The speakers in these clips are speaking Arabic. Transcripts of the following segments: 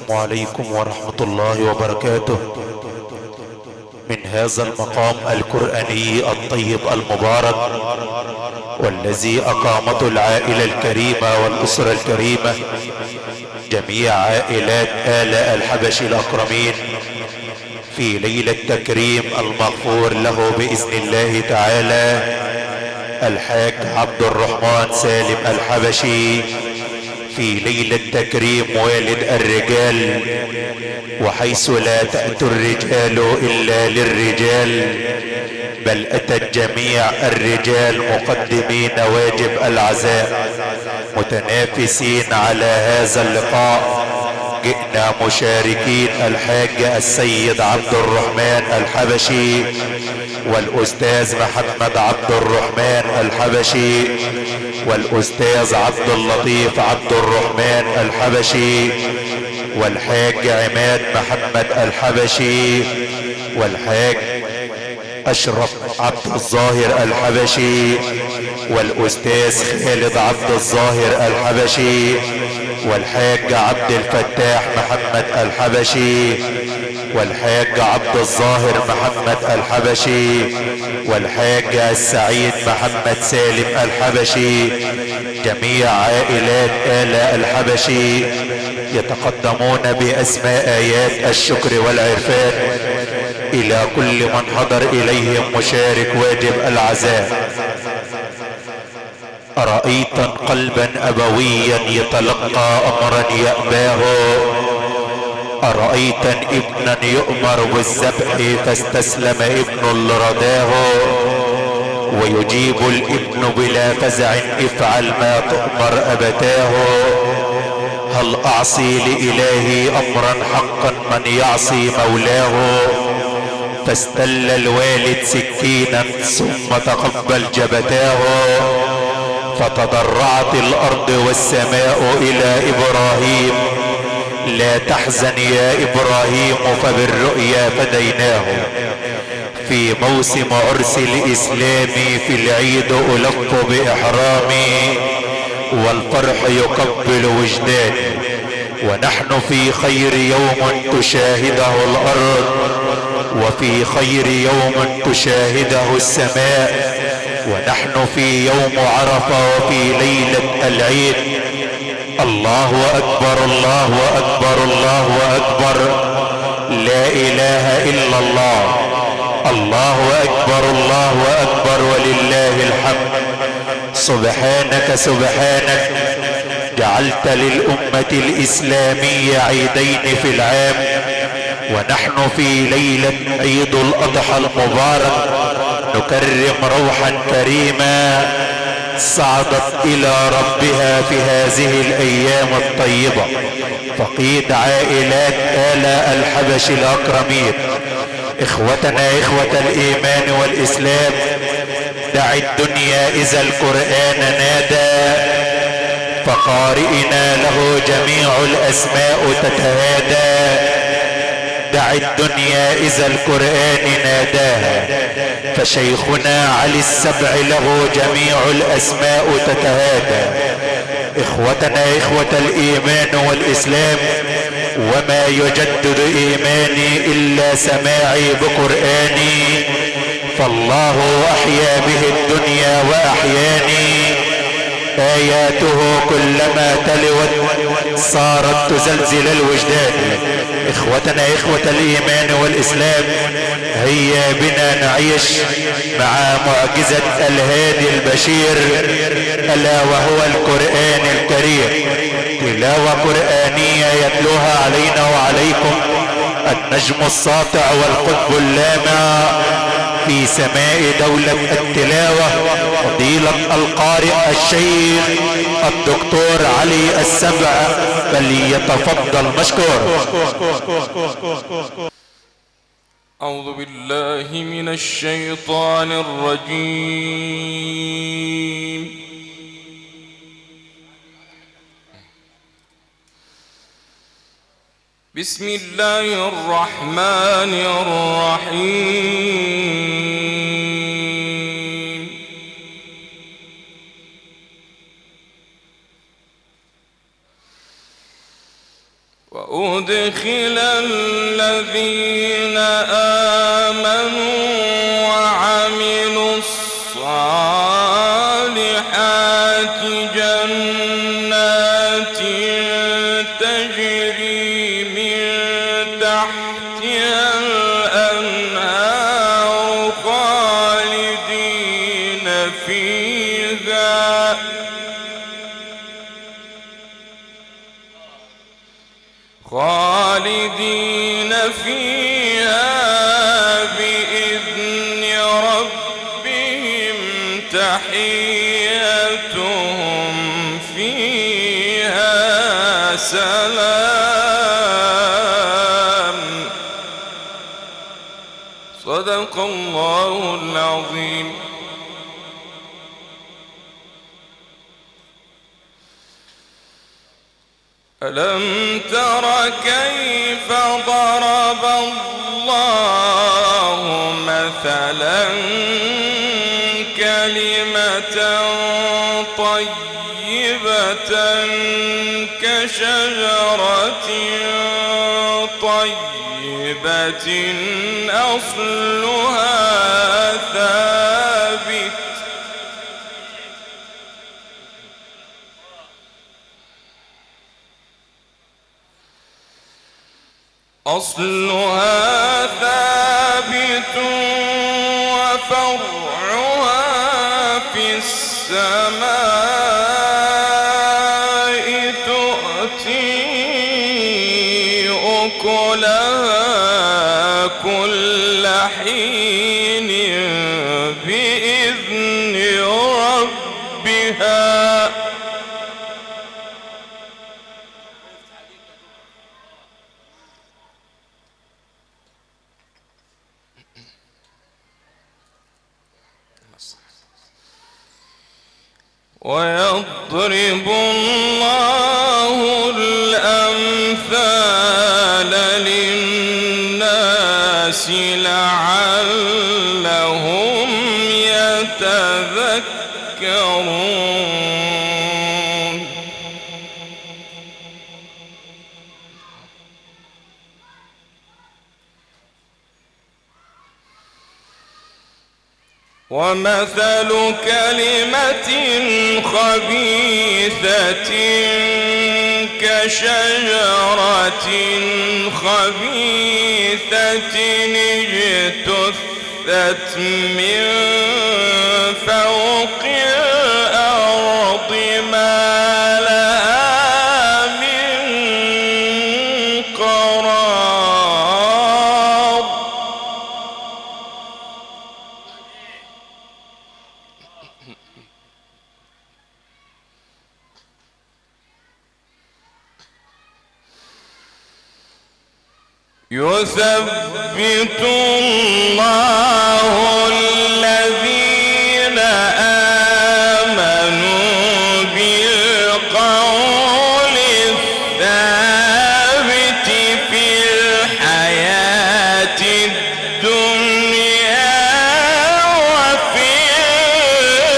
السلام عليكم ورحمة الله وبركاته. من هذا المقام القرآني الطيب المبارك، والذي أقامته العائلة الكريمة والأسرة الكريمة، جميع عائلات آل الحبشي الأكرمين، في ليلة تكريم المغفور له بإذن الله تعالى الحاج عبد الرحمن سالم الحبشي، في ليلة تكريم والد الرجال، وحيث لا تأتي الرجال إلا للرجال، بل أتى الجميع الرجال مقدمين واجب العزاء، متنافسين على هذا اللقاء. جئنا مشاركين الحاج السيد عبد الرحمن الحبشي والأستاذ محمد عبد الرحمن الحبشي والأستاذ عبد اللطيف عبد الرحمن الحبشي والحاج عماد محمد الحبشي والحاج أشرف عبد الظاهر الحبشي والأستاذ خالد عبد الظاهر الحبشي والحاج عبد الفتاح محمد الحبشي والحاج عبد الظاهر محمد الحبشي والحاج السعيد محمد سالم الحبشي. جميع عائلات آل الحبشي يتقدمون بأسماء آيات الشكر والعرفان إلى كل من حضر إليهم مشارك واجب العزاء. أرأيت قلبا أبويا يتلقى أمرا يأباه، أرأيت ابنا يؤمر بالذبح فاستسلم ابن لرداه، ويجيب الابن بلا فزع افعل ما تؤمر أبتاه. هل أعصي لإلهي أمرا حقا من يعصي مولاه، فاستل الوالد سكينا ثم تقبل جبتاه، فتضرعت الأرض والسماء إلى إبراهيم لا تحزن يا إبراهيم فبالرؤيا فديناه. في موسم عرس الإسلام في العيد ألف بإحرامي والفرح يقبل وجداني، ونحن في خير يوم تشاهده الأرض وفي خير يوم تشاهده السماء، ونحن في يوم عرفة وفي ليلة العيد. الله أكبر الله أكبر الله أكبر، لا إله إلا الله، الله أكبر الله أكبر ولله الحمد. سبحانك سبحانك جعلت للأمة الإسلامية عيدين في العام، ونحن في ليلة عيد الأضحى المبارك نكرم روحا كريمة صعدت إلى ربها في هذه الأيام الطيبة. فقيد عائلات آل الحبشي الأكرمين، إخوتنا إخوة الإيمان والإسلام، دع الدنيا إذا القرآن نادى، فقارئنا له جميع الأسماء تتهادى. دع الدنيا إذا القرآن ناداها، فشيخنا علي السبع له جميع الأسماء تتهادى. إخوتنا إخوة الإيمان والإسلام، وما يجدد إيماني إلا سماعي بقرآني، فالله أحيا به الدنيا وأحياني، آياته كلما تلوت صارت تزلزل الوجدان. إخوتنا إخوة الإيمان والإسلام، هيا بنا نعيش مع معجزة الهادي البشير، ألا وهو القرآن الكريم، تلاوة قرآنية يتلوها علينا وعليكم النجم الساطع والقطب اللامع في سماء دولة التلاوة، فضيلة القارئ الشيخ الدكتور علي السبع، فليتفضل مشكور. أعوذ بالله من الشيطان الرجيم. بسم الله الرحمن الرحيم. وأدخل الذين آمنوا وعملوا الصالحات جنات تجري من تحتها الأنهار خالدين فيها بإذن ربهم تحيتهم فيها سلام. صدق الله العظيم. ألم تر كيف ضرب الله مثلا كلمة طيبة كشجرة طيبة أصلها ثابت وفرعها في السماء تؤتي أكلها كل حين بإذن ربها. ويضرب الله الأمثال للناس لعلهم يتذكرون. ومثل كلمة خبيثة كشجرة خبيثة اجتثت من فوق الأرض ما لها من قرار. يثبت الله الذين آمنوا بالقول الثابت في الحياة الدنيا وفي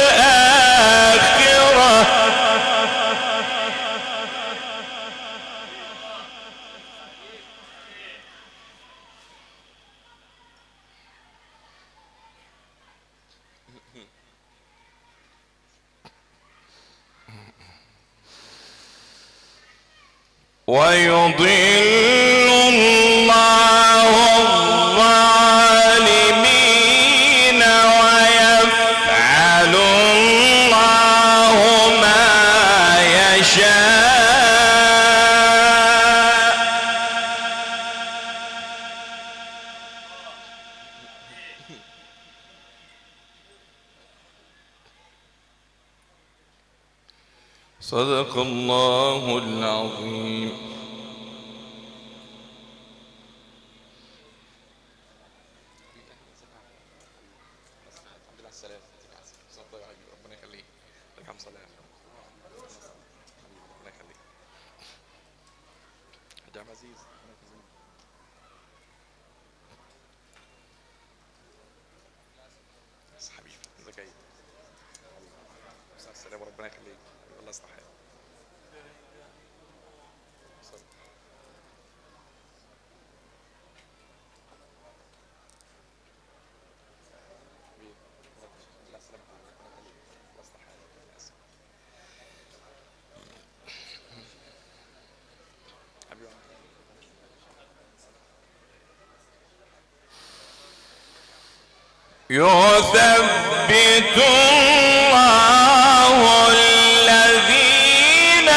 الآخرة. ويضل الله الظالمين ويفعل الله ما يشاء. صدق الله العظيم. يثبت الله الذين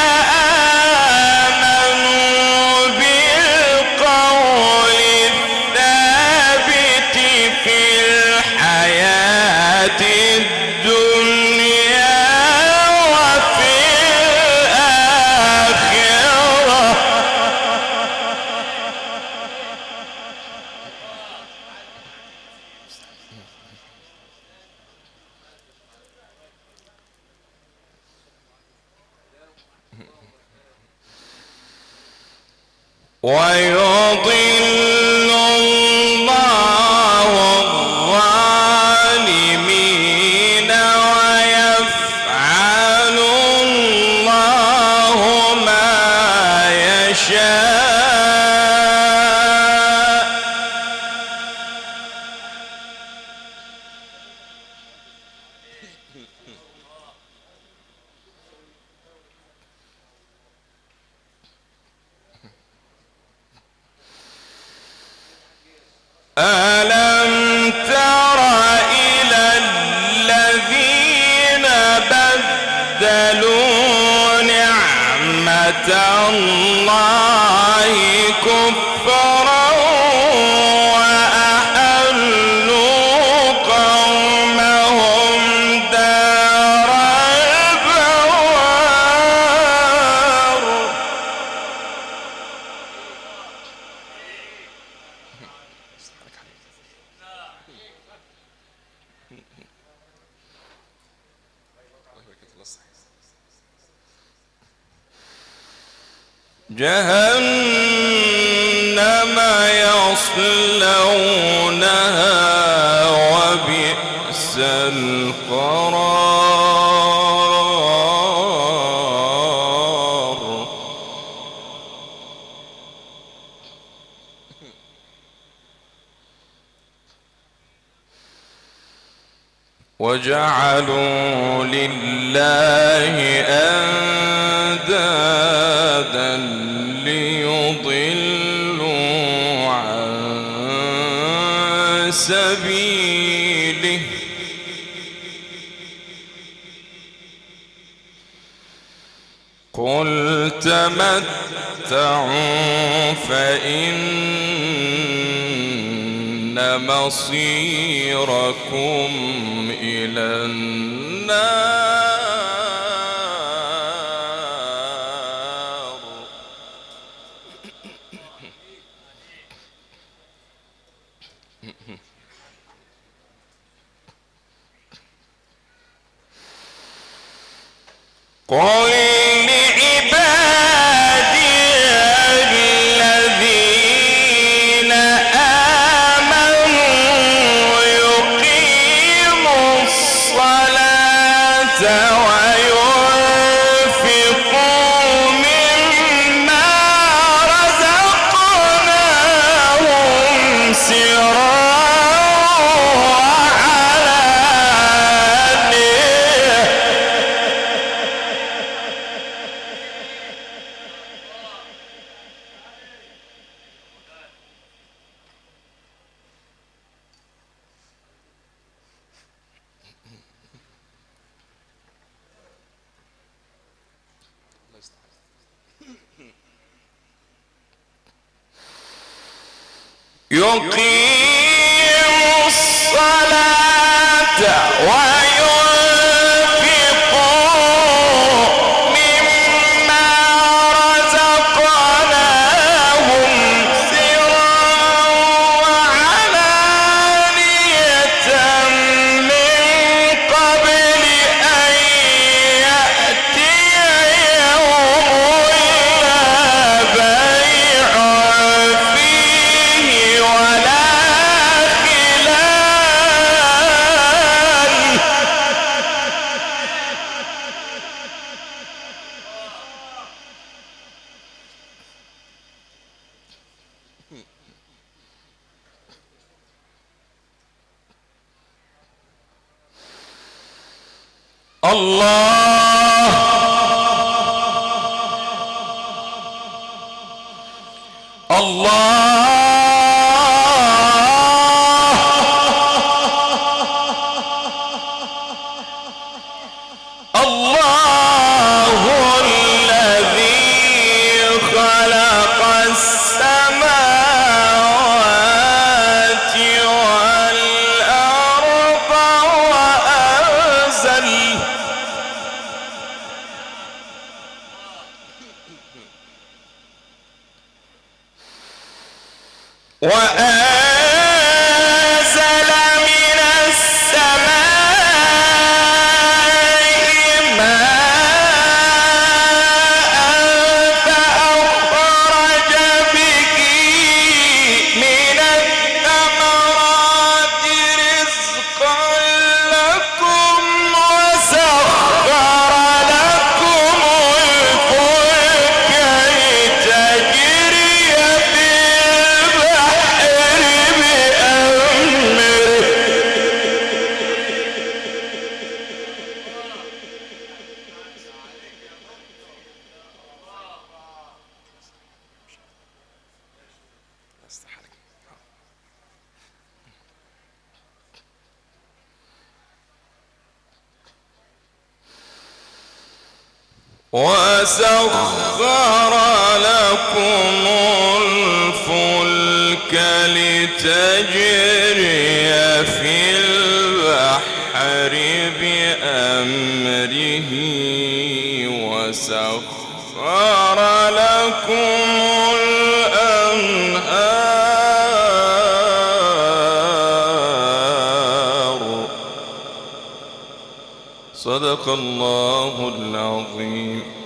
آمنوا بالقول الثابت في الحياة الدنيا وفي الآخرة. ويضل الله الظالمين ويفعل الله ما يشاء. ألم تر إلى الذين بدلوا نعمة الله كفرا وأحلوا قومهم دار البوار. جهنم يصلونها وبئس القرار. وجعلوا لله أندادا ليضلوا عن سبيله. قل تمتعوا فإن مصيركم إلى النار. قل لعبادي الذين آمنوا يقيموا الصلاة وينفقوا مما رزقناهم سرا يقيموا الصلاة وينفقوا مما رزقناهم سرا وعلانية من قبل أن يأتي يوم لا بيع فيه ولا الله الله وأنزل من السماء ماء فأخرج به من الثمرات رزقا لكم وسخر لكم الفلك لتجري في وسخر لكم الفلك لتجري في البحر بأمره وسخر لكم الأنهار. صدق الله العظيم.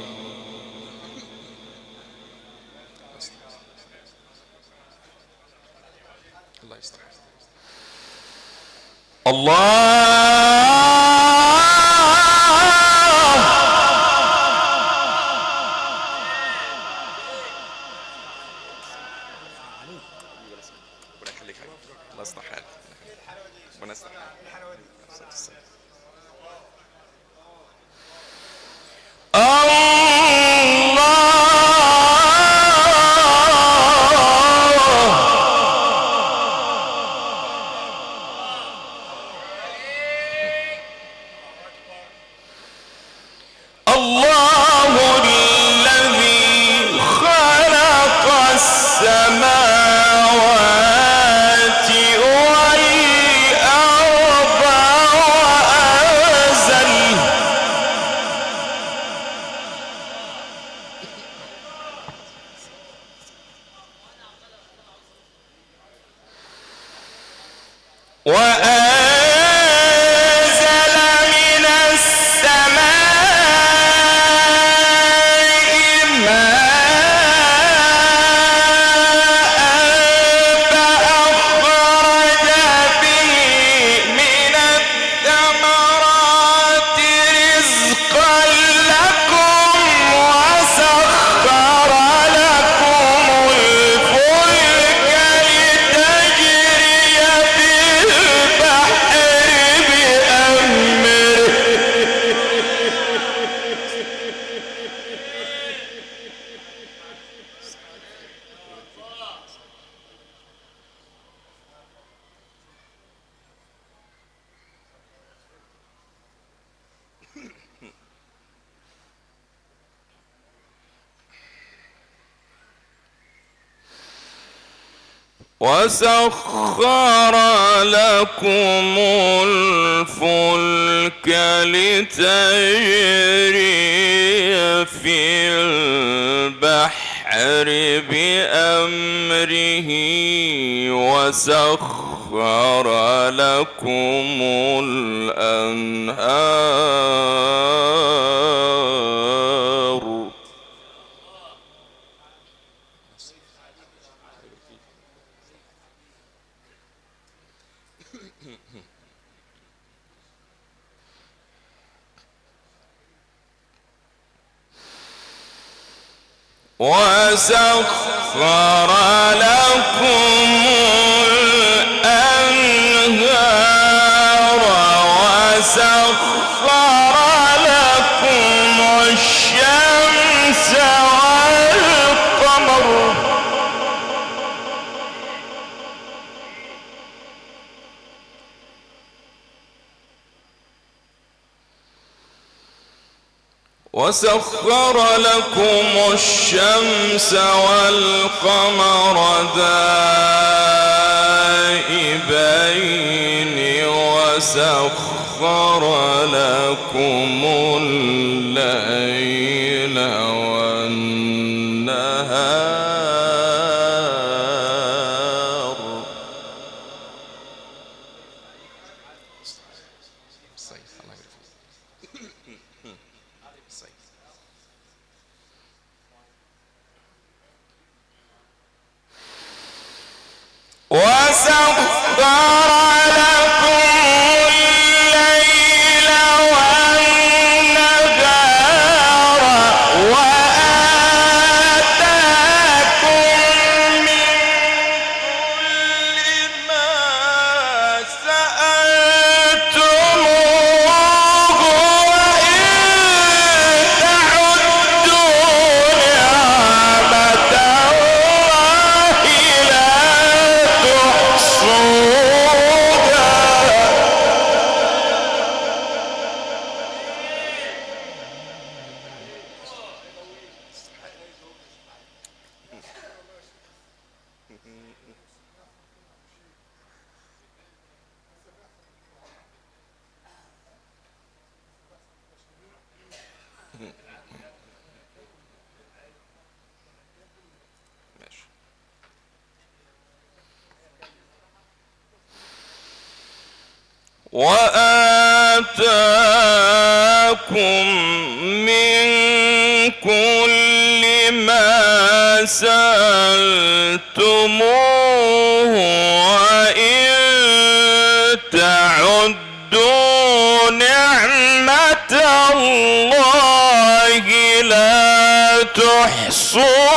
وأنزل من السماء ماء فأخرج به من الثمرات رزقا لكم وسخر لكم الفلك لتجري في البحر بأمره وسخر لكم الفلك لتجري في البحر بأمره وسخر لكم الأنهار. وسخر لكم الأنهار وسخر لكم الشمس والقمر وسخر لكم الشمس والقمر دائبين وسخر لكم الليل والنهار وسخر لكم الليل والنهار وآتاكم من كل ما سألتموه وإن تعدوا نعمة الله لا تحصوها. وآتاكم من كل ما سألتموه وإن تعدوا نعمة الله لا تحصوها.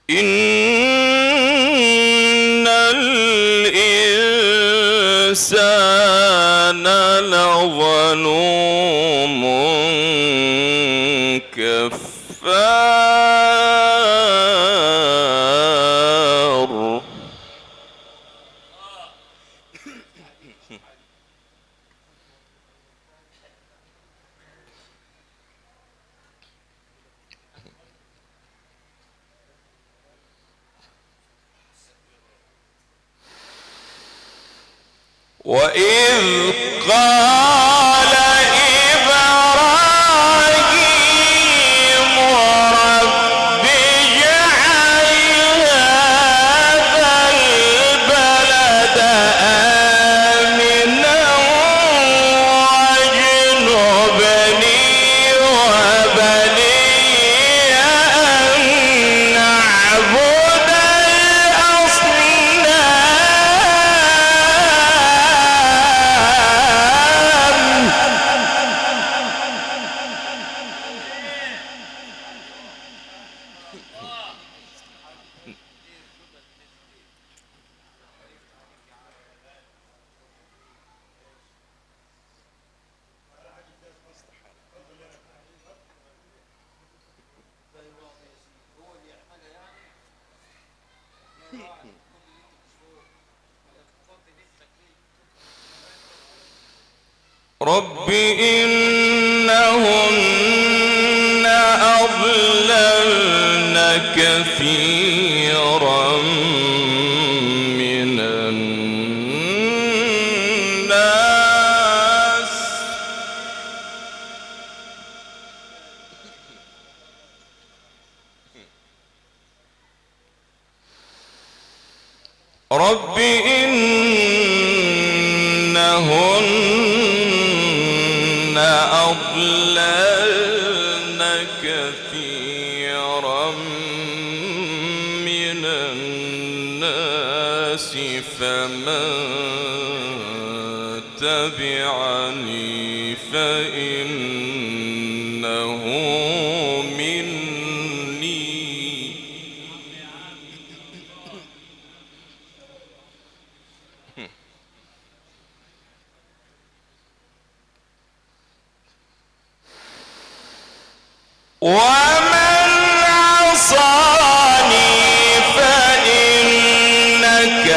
إن الإنسان لظلوم كفار. وإذ قال إبراهيم رب اجعل هذا البلد آمنا واجنبني وبني أن نعبد الأصنام. رب إنهن أضللن كثيرا من الناس رب إنهن أضللن كثيرا من الناس فمن تبعني فإنه مني ومن عصاني فإنك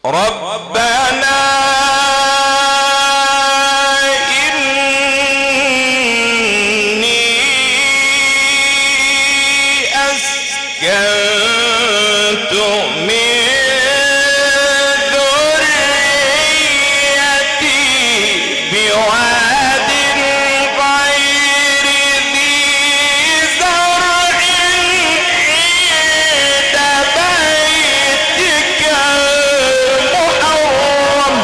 ربنا إني أسكنت من ذريتي بواد غير ذي زرع عند بيتك المحرم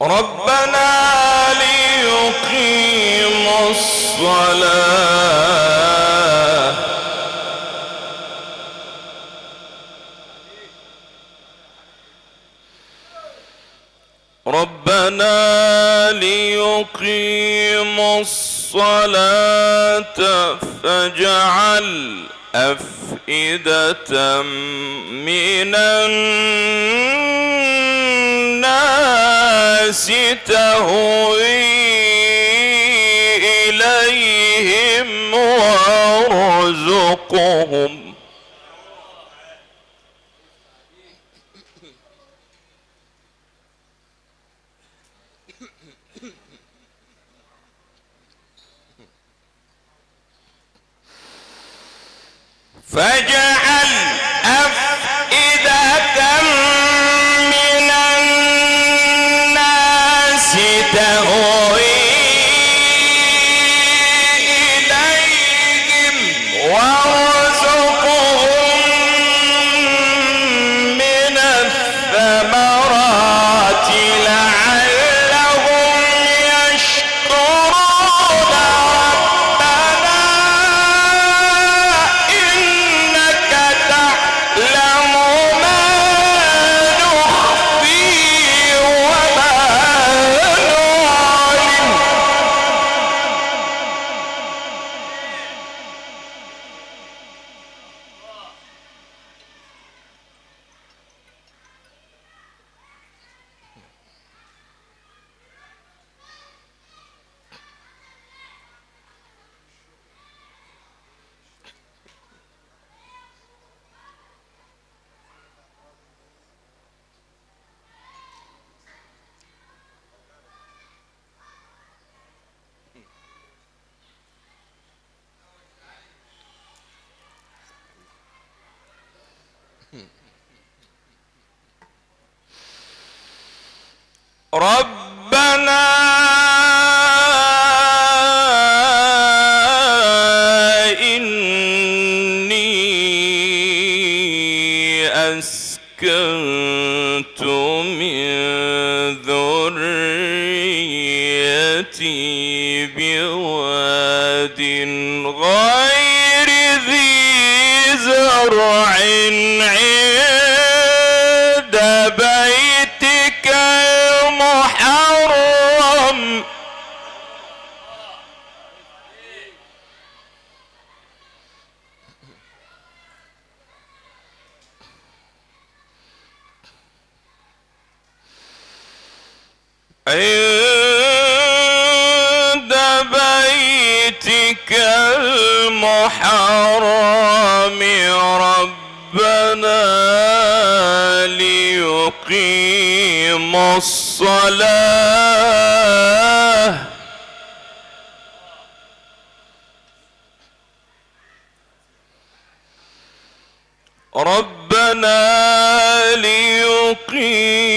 ربنا ليقيموا الصلاة ربنا ليقيموا الصلاة فاجعل أفئدة من الناس تهوي إليهم وارزقهم فاجعل أفئدة من الناس تهوي إليهم وارزقهم من الثمرات لعلهم يشكرون ربنا إنك تعلم ما نخفي وما نعلن ربنا إني أسكنت من ذريتي بواد غير ذي زرع عند بيتك المحرم عند بيتك المحرم ربنا ليقيموا الصلاة ربنا ليقيموا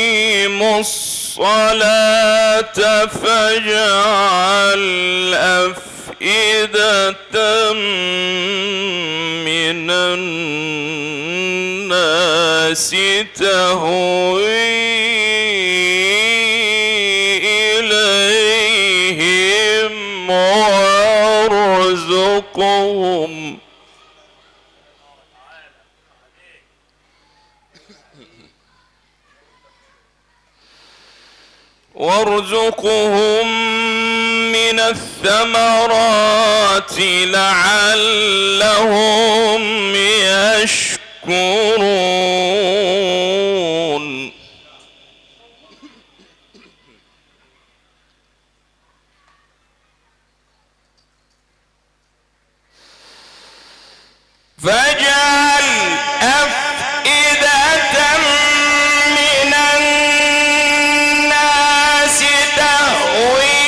الصلاة فاجعل أفئدة من الناس تهوي إليهم وارزقهم وارزقهم من الثمرات لعلهم يشكرون يشكرون فاجعل أفئدة من الناس تهوي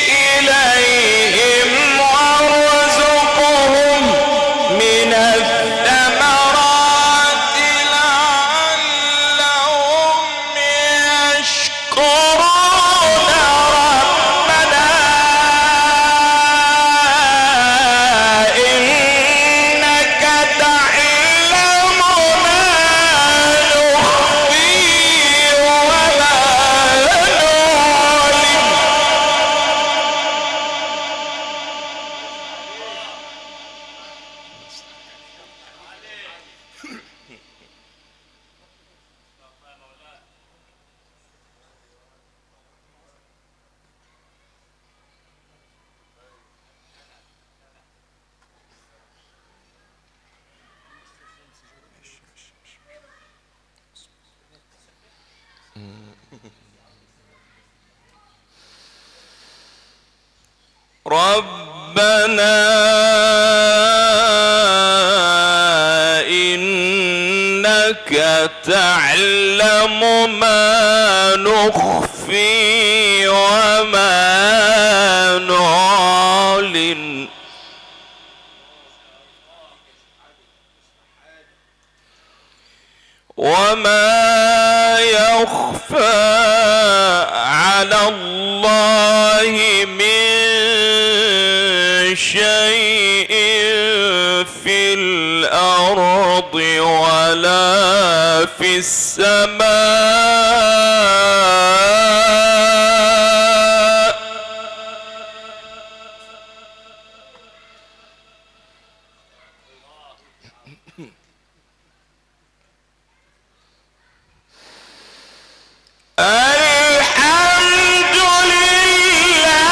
إليهم وارزقهم من الثمرات لعلهم يشكرون ربنا إنك تعلم ما نخفي وما نعلن ربنا إنك تعلم ما نخفي وما نعلن وما يخفى على الله من شيء في الأرض ولا في السماء الحمد لله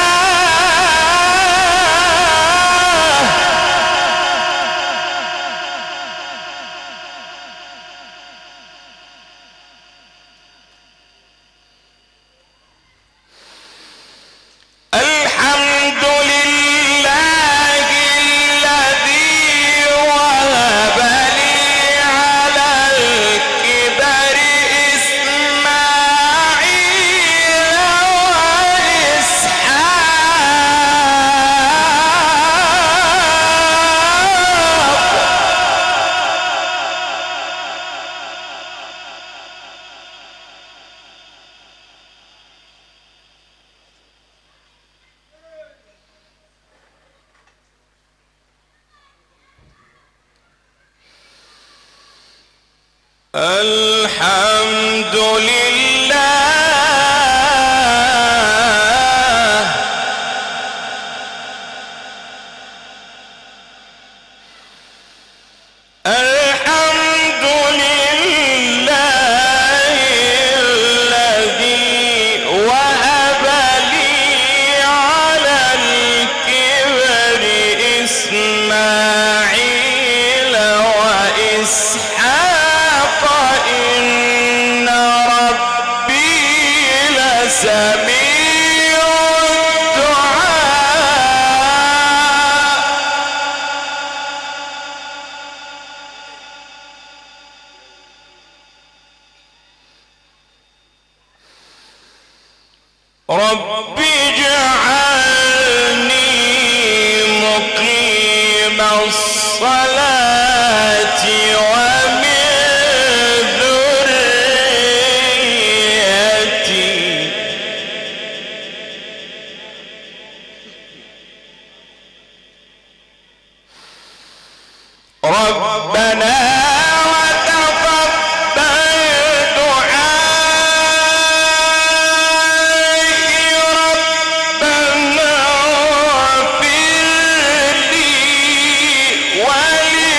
الحمد لله الذي وهب لي على الكبر إسماعيل الحمد لله الحمد لله الذي وهب لي على الكبر إسماعيل وإسحاق إن ربي لسميع الدعاء رب اجعلني مقيم الصلاة ومن ذريتي ربنا وتقبل دعائي ربنا اغفر لي ولي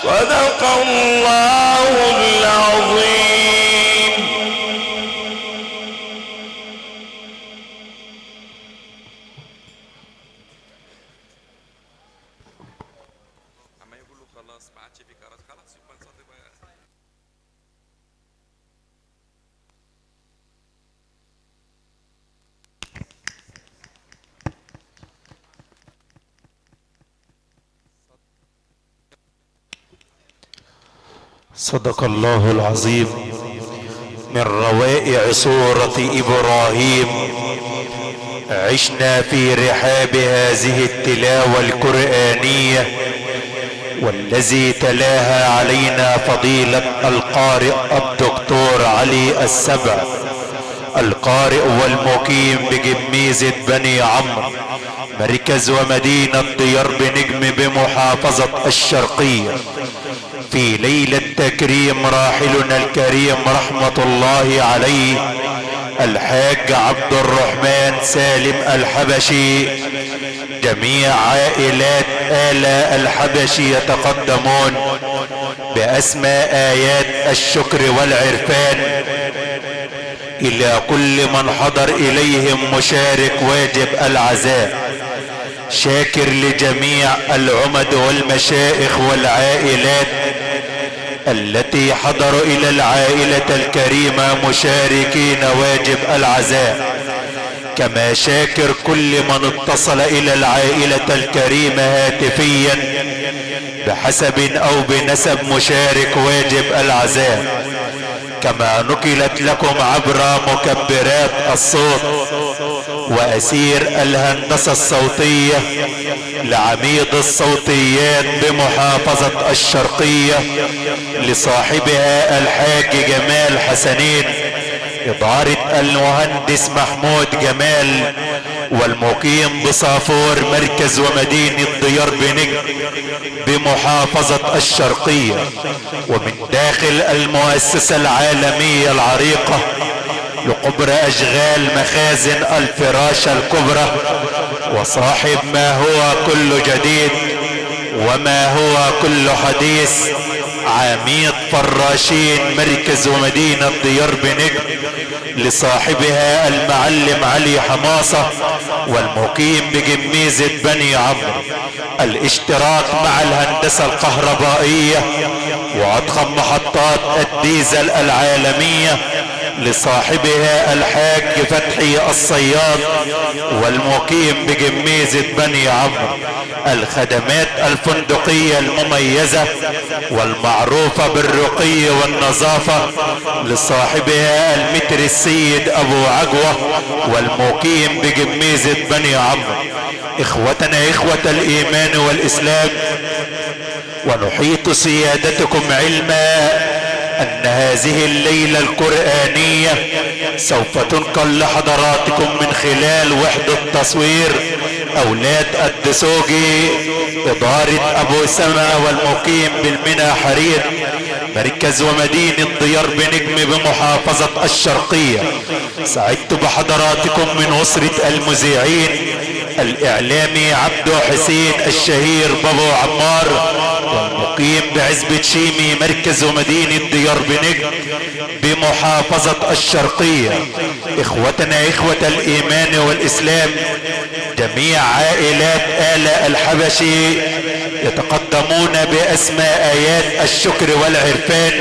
صدق الله العظيم. صدق الله العظيم. من روائع سورة إبراهيم عشنا في رحاب هذه التلاوة القرآنية، والذي تلاها علينا فضيلة القارئ الدكتور علي السبع، القارئ والمقيم بجميزة بني عمرو، مركز ومدينة ديار بنجم بمحافظة الشرقية، في ليلة تكريم راحلنا الكريم رحمة الله عليه الحاج عبد الرحمن سالم الحبشي. جميع عائلات آل الحبشي يتقدمون بأسماء آيات الشكر والعرفان إلى كل من حضر إليهم مشارك واجب العزاء، شاكر لجميع العمد والمشائخ والعائلات التي حضروا إلى العائلة الكريمة مشاركين واجب العزاء، كما شاكر كل من اتصل إلى العائلة الكريمة هاتفيا بحسب أو بنسب مشارك واجب العزاء، كما نقلت لكم عبر مكبرات الصوت وأسير الهندسة الصوتية لعميد الصوتيات بمحافظة الشرقية لصاحبها الحاج جمال حسنين، إدارة المهندس محمود جمال، والمقيم بصافور مركز ومدينة ديار بنجم بمحافظة الشرقية، ومن داخل المؤسسة العالمية العريقة لكبرى أشغال مخازن الفراشة الكبرى، وصاحب ما هو كل جديد وما هو كل حديث، عميد فراشين مركز ومدينة ديار بنجم لصاحبها المعلم علي حماصة، والمقيم بجميزة بني عمرو، الاشتراك مع الهندسة الكهربائية وأضخم محطات الديزل العالمية لصاحبها الحاج فتحي الصياد، والمقيم بجميزة بني عمرو، الخدمات الفندقية المميزة والمعروفة بالرقي والنظافة لصاحبها المتر السيد ابو عجوة، والمقيم بجميزة بني عمرو. اخوتنا اخوة الايمان والاسلام، ونحيط سيادتكم علما ان هذه الليلة القرآنية سوف تنقل لحضراتكم من خلال وحدة تصوير اولاد الدسوقي، ادارة ابو سما، والمقيم بالمنى حرير مركز ومدينة ديار بنجم بمحافظة الشرقية. سعدت بحضراتكم من اسرة المذيعين الاعلامي عبدو حسين الشهير بابو عمار، والمقيم بعزبة شيمي مركز ومدينة ديار بنجم بمحافظة الشرقية. اخوتنا اخوة الايمان والاسلام، جميع عائلات آل الحبشي يتقدمون باسماء ايات الشكر والعرفان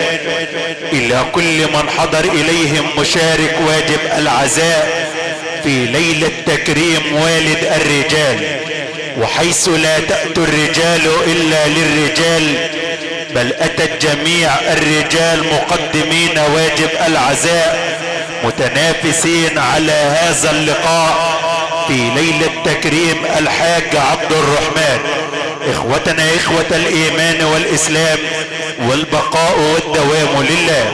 الى كل من حضر اليهم مشارك واجب العزاء في ليلة تكريم والد الرجال، وحيث لا تأتي الرجال الا للرجال بل اتت جميع الرجال مقدمين واجب العزاء متنافسين على هذا اللقاء في ليلة تكريم الحاج عبد الرحمن. اخوتنا اخوة الايمان والاسلام، والبقاء والدوام لله.